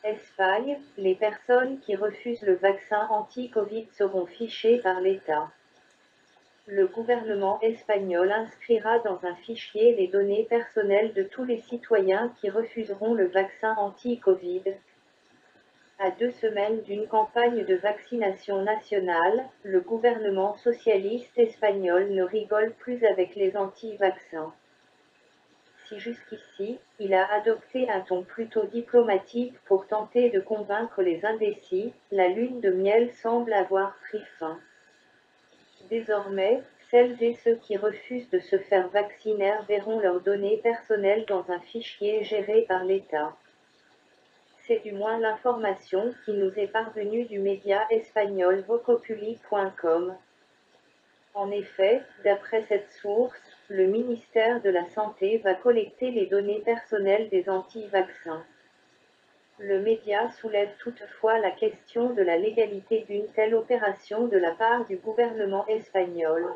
Espagne, les personnes qui refusent le vaccin anti-Covid seront fichées par l'État. Le gouvernement espagnol inscrira dans un fichier les données personnelles de tous les citoyens qui refuseront le vaccin anti-Covid. À 2 semaines d'une campagne de vaccination nationale, le gouvernement socialiste espagnol ne rigole plus avec les anti-vaccins. Si jusqu'ici, il a adopté un ton plutôt diplomatique pour tenter de convaincre les indécis, la lune de miel semble avoir pris fin. Désormais, celles et ceux qui refusent de se faire vacciner verront leurs données personnelles dans un fichier géré par l'État. C'est du moins l'information qui nous est parvenue du média espagnol vocopuli.com. En effet, d'après cette source, le ministère de la Santé va collecter les données personnelles des anti-vaccins. Le média soulève toutefois la question de la légalité d'une telle opération de la part du gouvernement espagnol.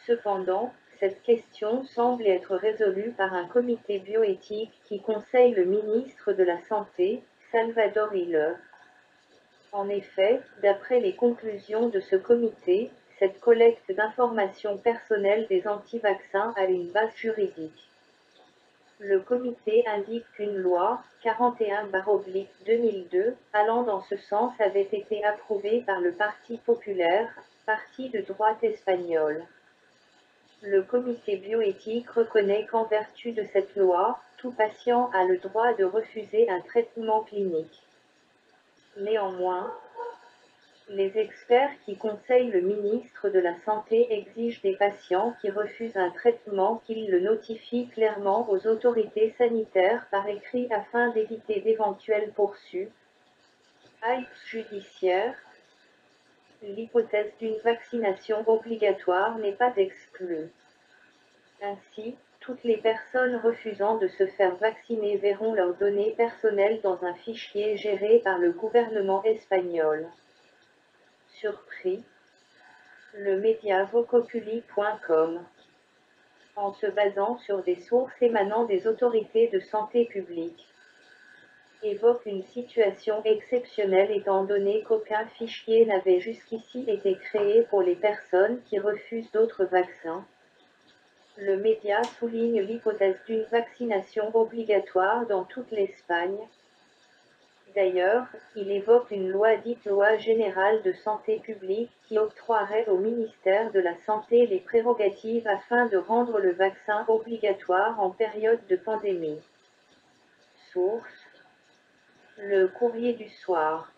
Cependant, cette question semble être résolue par un comité bioéthique qui conseille le ministre de la Santé, Salvador Illa. En effet, d'après les conclusions de ce comité, cette collecte d'informations personnelles des anti-vaccins a une base juridique. Le comité indique qu'une loi, 41/2002, allant dans ce sens avait été approuvée par le Parti populaire, parti de droite espagnol. Le comité bioéthique reconnaît qu'en vertu de cette loi, tout patient a le droit de refuser un traitement clinique. Néanmoins, les experts qui conseillent le ministre de la Santé exigent des patients qui refusent un traitement qu'ils le notifient clairement aux autorités sanitaires par écrit afin d'éviter d'éventuelles poursuites judiciaires. L'hypothèse d'une vaccination obligatoire n'est pas exclue. Ainsi, toutes les personnes refusant de se faire vacciner verront leurs données personnelles dans un fichier géré par le gouvernement espagnol. Surpris, le média vocopuli.com, en se basant sur des sources émanant des autorités de santé publique, évoque une situation exceptionnelle étant donné qu'aucun fichier n'avait jusqu'ici été créé pour les personnes qui refusent d'autres vaccins. Le média souligne l'hypothèse d'une vaccination obligatoire dans toute l'Espagne. D'ailleurs, il évoque une loi dite Loi générale de santé publique qui octroierait au ministère de la Santé les prérogatives afin de rendre le vaccin obligatoire en période de pandémie. Source: Le Courrier du Soir.